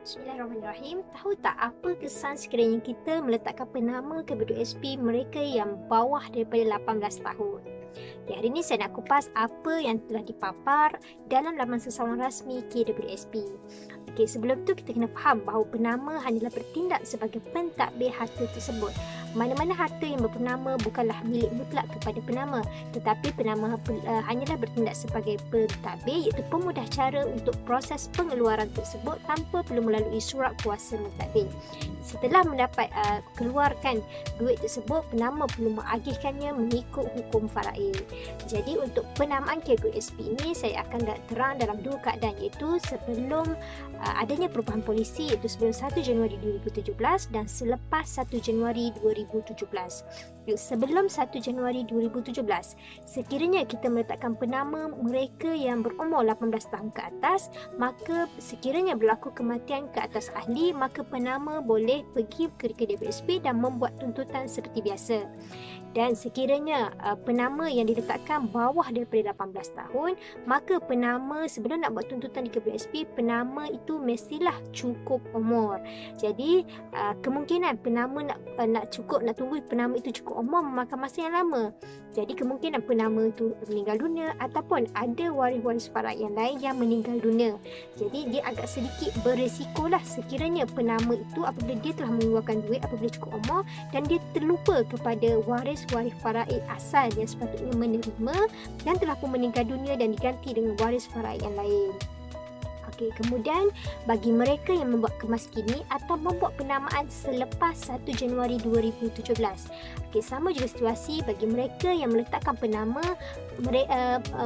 Bismillahirrahmanirrahim. Tahu tak apa kesan sekiranya kita meletakkan penama KWSP mereka yang bawah daripada 18 tahun? Hari ini saya nak kupas apa yang telah dipapar dalam laman sesawan rasmi KWSP. Sebelum tu kita kena faham bahawa penama hanyalah bertindak sebagai pentadbir harta tersebut. Mana-mana harta yang berpenama bukanlah milik mutlak kepada penama, tetapi penama hanyalah bertindak sebagai pentadbir, iaitu pemudah cara untuk proses pengeluaran tersebut tanpa perlu melalui surat kuasa mentadbir. Setelah mendapat keluarkan duit tersebut, penama perlu mengagihkannya mengikut hukum faraid. Jadi untuk penamaan KWSP ini saya akan terang dalam dua keadaan, iaitu sebelum adanya perubahan polisi, iaitu sebelum 1 Januari 2017 dan selepas 1 Januari 2017. Sebelum 1 Januari 2017, sekiranya kita meletakkan penama mereka yang berumur 18 tahun ke atas, maka sekiranya berlaku kematian ke atas ahli, maka penama boleh pergi ke KWSP dan membuat tuntutan seperti biasa. Dan sekiranya penama yang diletakkan bawah daripada 18 tahun, maka penama sebelum nak buat tuntutan di KWSP, penama itu mestilah cukup umur. Jadi kemungkinan penama nak tunggu penama itu cukup umur memakan masa yang lama. Jadi kemungkinan penama itu meninggal dunia ataupun ada waris-waris faraid yang lain yang meninggal dunia. Jadi dia agak sedikit beresikolah sekiranya penama itu apabila dia telah mengeluarkan duit apabila cukup umur dan dia terlupa kepada waris-waris faraid asal yang sepatutnya menerima dan telah pun meninggal dunia dan diganti dengan waris faraid yang lain. Kemudian bagi mereka yang membuat kemas kini atau membuat penamaan selepas 1 Januari 2017, sama juga situasi bagi mereka yang meletakkan penama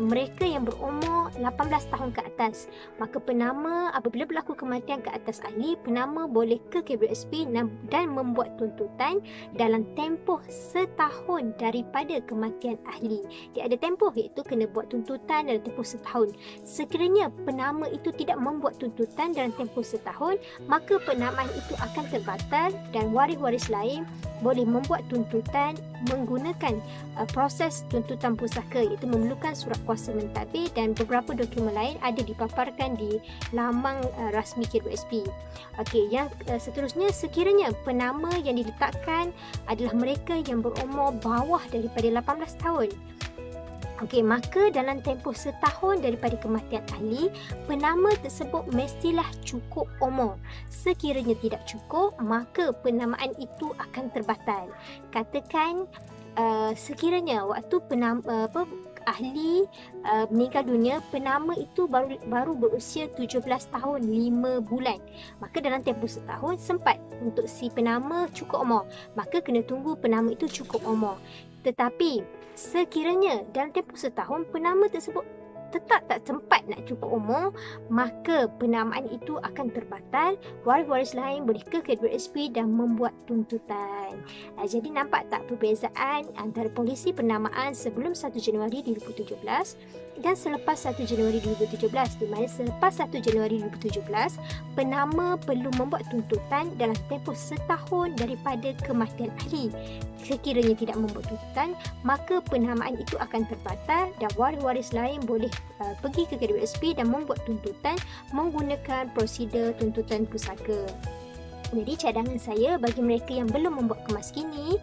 mereka yang berumur 18 tahun ke atas. Maka penama apabila berlaku kematian ke atas ahli, penama boleh ke KWSP dan membuat tuntutan dalam tempoh setahun daripada kematian ahli. Dia ada tempoh, iaitu kena buat tuntutan dalam tempoh setahun. Sekiranya penama itu tidak membuat tuntutan dalam tempoh setahun, maka penamaan itu akan terbatal dan waris-waris lain boleh membuat tuntutan menggunakan proses tuntutan pusaka, iaitu memerlukan surat kuasa mentadbir dan beberapa dokumen lain ada dipaparkan di laman rasmi KWSP. Yang seterusnya, sekiranya penama yang diletakkan adalah mereka yang berumur bawah daripada 18 tahun, maka dalam tempoh setahun daripada kematian ahli, penama tersebut mestilah cukup umur. Sekiranya tidak cukup, maka penamaan itu akan terbatal. Katakan sekiranya waktu ahli meninggal dunia, penama itu baru berusia 17 tahun 5 bulan. Maka dalam tempoh setahun sempat untuk si penama cukup umur, maka kena tunggu penama itu cukup umur. Tetapi sekiranya dalam tempoh setahun penama tersebut tetap tak sempat nak cukup umur, maka penamaan itu akan terbatal. Waris-waris lain boleh ke KWSP dan membuat tuntutan. Jadi nampak tak perbezaan antara polisi penamaan sebelum 1 Januari 2017 dan selepas 1 Januari 2017, di mana selepas 1 Januari 2017 penama perlu membuat tuntutan dalam tempoh setahun daripada kematian ahli. Sekiranya tidak membuat tuntutan, maka penamaan itu akan terbatal dan waris-waris lain boleh pergi ke KWSP dan membuat tuntutan menggunakan prosedur tuntutan pusaka. Jadi cadangan saya bagi mereka yang belum membuat kemas kini,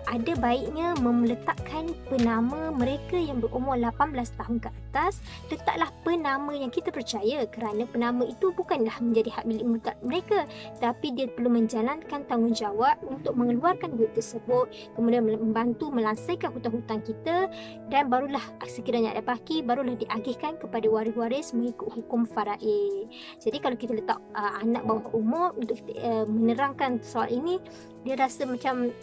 ada baiknya meletakkan penama mereka yang berumur 18 tahun ke atas. Letaklah penama yang kita percaya, kerana penama itu bukanlah menjadi hak milik mutlak mereka, tapi dia perlu menjalankan tanggungjawab untuk mengeluarkan duit tersebut, kemudian membantu melansaikan hutang-hutang kita, dan barulah sekiranya ada baki, barulah diagihkan kepada waris-waris mengikut hukum faraid. Jadi kalau kita letak anak bawah umur untuk menerangkan soal ini, dia rasa macam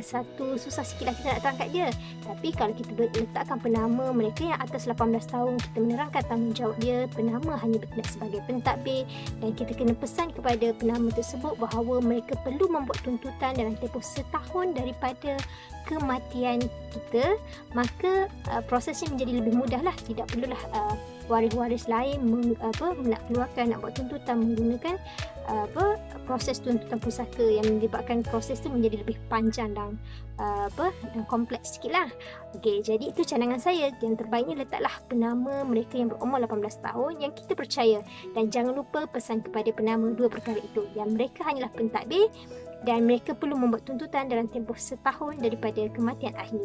satu susah sikit lah kita nak terangkat dia. Tapi kalau kita letakkan penama mereka yang atas 18 tahun, kita menerangkan tanggungjawab dia, penama hanya bertindak sebagai pentadbir, dan kita kena pesan kepada penama tersebut bahawa mereka perlu membuat tuntutan dalam tempoh setahun daripada kematian kita, maka prosesnya menjadi lebih mudah lah. Tidak perlulah waris-waris lain nak keluarkan, nak buat tuntutan menggunakan proses tuntutan pusaka yang menyebabkan proses itu menjadi lebih panjang dan dan kompleks sikit lah. Okey, jadi itu cadangan saya. Yang terbaiknya letaklah penama mereka yang berumur 18 tahun yang kita percaya, dan jangan lupa pesan kepada penama dua perkara itu, yang mereka hanyalah pentadbir dan mereka perlu membuat tuntutan dalam tempoh setahun daripada kematian ahli.